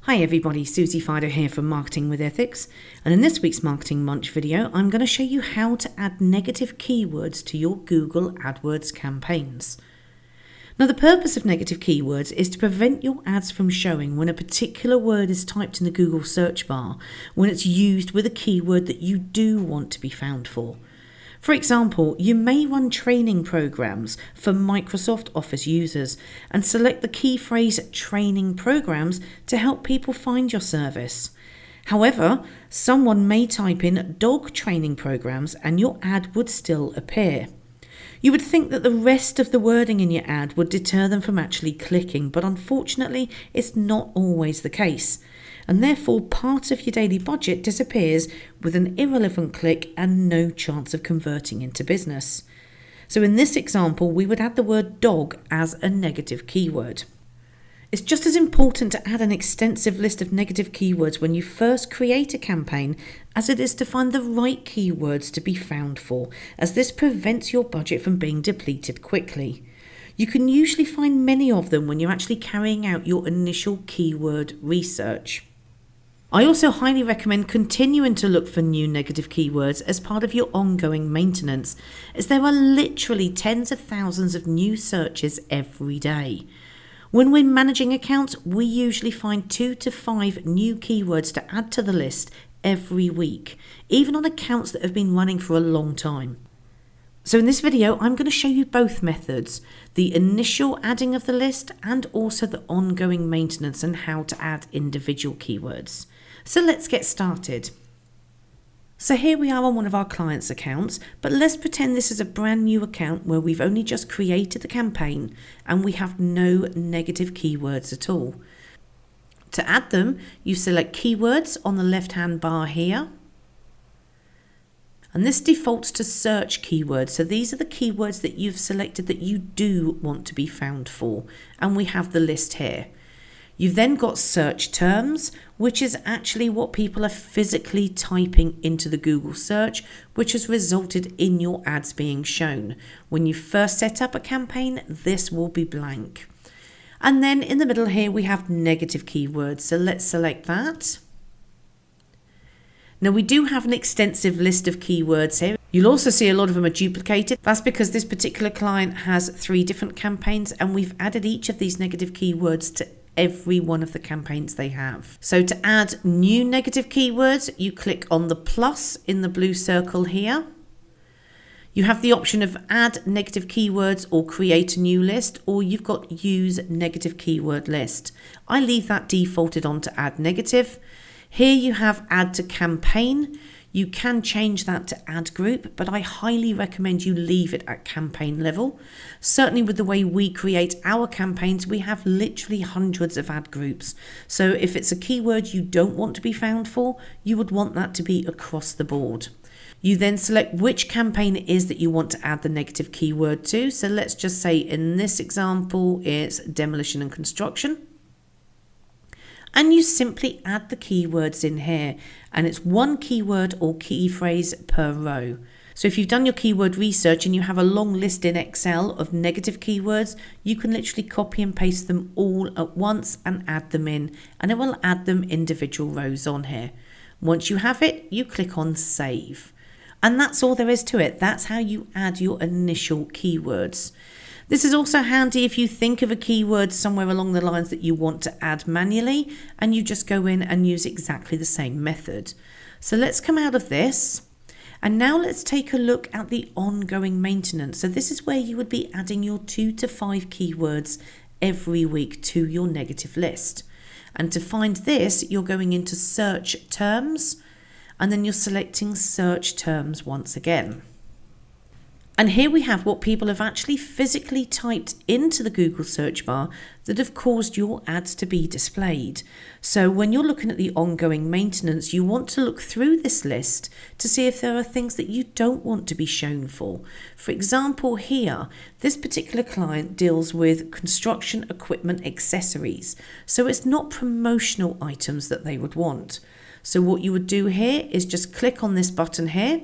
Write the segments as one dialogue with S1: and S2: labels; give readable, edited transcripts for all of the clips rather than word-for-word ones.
S1: Hi everybody, Susie Fido here from Marketing with Ethics, and in this week's Marketing Munch video I'm going to show you how to add negative keywords to your Google AdWords campaigns. Now the purpose of negative keywords is to prevent your ads from showing when a particular word is typed in the Google search bar when it's used with a keyword that you do want to be found for. For example, you may run training programs for Microsoft Office users and select the key phrase training programs to help people find your service. However, someone may type in dog training programs and your ad would still appear. You would think that the rest of the wording in your ad would deter them from actually clicking, but unfortunately it's not always the case. And therefore part of your daily budget disappears with an irrelevant click and no chance of converting into business. So in this example, we would add the word dog as a negative keyword. It's just as important to add an extensive list of negative keywords when you first create a campaign as it is to find the right keywords to be found for, as this prevents your budget from being depleted quickly. You can usually find many of them when you're actually carrying out your initial keyword research. I also highly recommend continuing to look for new negative keywords as part of your ongoing maintenance, as there are literally tens of thousands of new searches every day. When we're managing accounts, we usually find 2 to 5 new keywords to add to the list every week, even on accounts that have been running for a long time. So in this video, I'm going to show you both methods, the initial adding of the list and also the ongoing maintenance and how to add individual keywords. So let's get started. So here we are on one of our clients' accounts, but let's pretend this is a brand new account where we've only just created the campaign and we have no negative keywords at all. To add them, you select keywords on the left-hand bar here. And this defaults to search keywords. So these are the keywords that you've selected that you do want to be found for. And we have the list here. You've then got search terms, which is actually what people are physically typing into the Google search, which has resulted in your ads being shown. When you first set up a campaign, this will be blank. And then in the middle here, we have negative keywords. So let's select that. Now we do have an extensive list of keywords here. You'll also see a lot of them are duplicated. That's because this particular client has 3 different campaigns and we've added each of these negative keywords to every one of the campaigns they have. So to add new negative keywords, you click on the plus in the blue circle here. You have the option of add negative keywords or create a new list, or you've got use negative keyword list. I leave that defaulted on to add negative. Here you have add to campaign. You can change that to add group, but I highly recommend you leave it at campaign level. Certainly with the way we create our campaigns, we have literally hundreds of ad groups. So if it's a keyword you don't want to be found for, you would want that to be across the board. You then select which campaign it is that you want to add the negative keyword to. So let's just say in this example, it's demolition and construction. And you simply add the keywords in here, and it's 1 keyword or key phrase per row. So if you've done your keyword research and you have a long list in Excel of negative keywords, you can literally copy and paste them all at once and add them in, and it will add them individual rows on here. Once you have it, you click on save. And that's all there is to it. That's how you add your initial keywords. This is also handy if you think of a keyword somewhere along the lines that you want to add manually, and you just go in and use exactly the same method. So let's come out of this. And now let's take a look at the ongoing maintenance. So this is where you would be adding your 2 to 5 keywords every week to your negative list. And to find this, you're going into search terms, and then you're selecting search terms once again. And here we have what people have actually physically typed into the Google search bar that have caused your ads to be displayed. So when you're looking at the ongoing maintenance, you want to look through this list to see if there are things that you don't want to be shown for. For example, here, this particular client deals with construction equipment accessories. So it's not promotional items that they would want. So what you would do here is just click on this button here.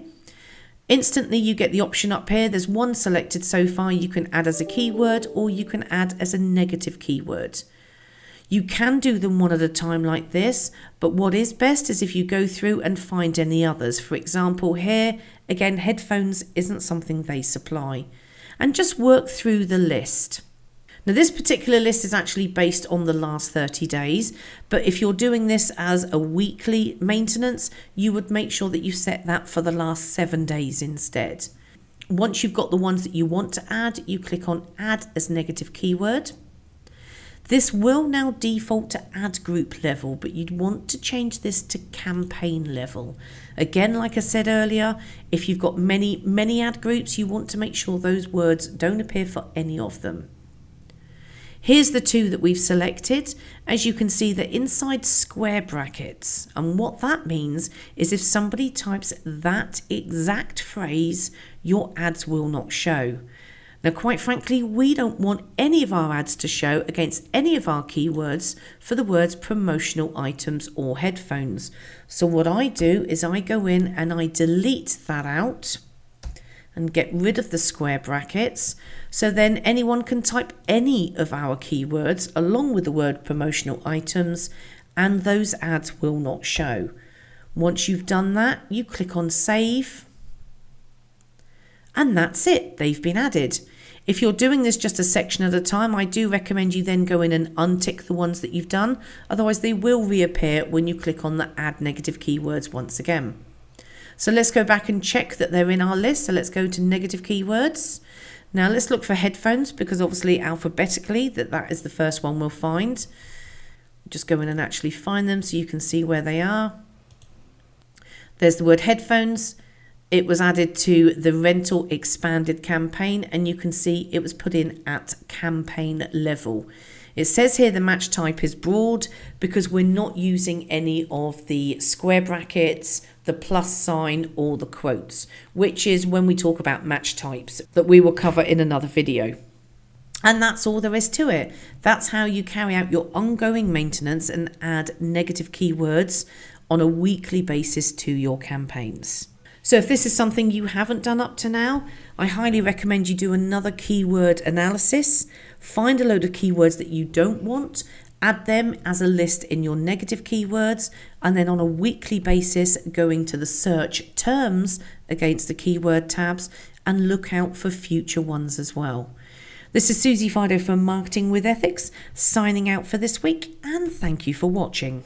S1: Instantly you get the option up here. There's 1 selected so far. You can add as a keyword or you can add as a negative keyword. You can do them one at a time like this, but what is best is if you go through and find any others. For example, here, again, headphones isn't something they supply. And just work through the list. Now, this particular list is actually based on the last 30 days, but if you're doing this as a weekly maintenance, you would make sure that you set that for the last 7 days instead. Once you've got the ones that you want to add, you click on Add as Negative Keyword. This will now default to ad group level, but you'd want to change this to campaign level. Again, like I said earlier, if you've got many ad groups, you want to make sure those words don't appear for any of them. Here's the two that we've selected. As you can see, they're inside square brackets. And what that means is if somebody types that exact phrase, your ads will not show. Now, quite frankly, we don't want any of our ads to show against any of our keywords for the words promotional items or headphones. So what I do is I go in and I delete that out and get rid of the square brackets. So then anyone can type any of our keywords along with the word promotional items and those ads will not show. Once you've done that, you click on Save. And that's it, they've been added. If you're doing this just a section at a time, I do recommend you then go in and untick the ones that you've done. Otherwise, they will reappear when you click on the Add Negative Keywords once again. So let's go back and check that they're in our list. So let's go to Negative Keywords. Now let's look for headphones because obviously alphabetically that is the first one we'll find. Just go in and actually find them so you can see where they are. There's the word headphones. It was added to the rental expanded campaign and you can see it was put in at campaign level. It says here the match type is broad because we're not using any of the square brackets, the plus sign or the quotes, which is when we talk about match types that we will cover in another video. And that's all there is to it. That's how you carry out your ongoing maintenance and add negative keywords on a weekly basis to your campaigns. So if this is something you haven't done up to now, I highly recommend you do another keyword analysis, find a load of keywords that you don't want, add them as a list in your negative keywords, and then on a weekly basis going to the search terms against the keyword tabs and look out for future ones as well. This is Susie Fido from Marketing with Ethics, signing out for this week, and thank you for watching.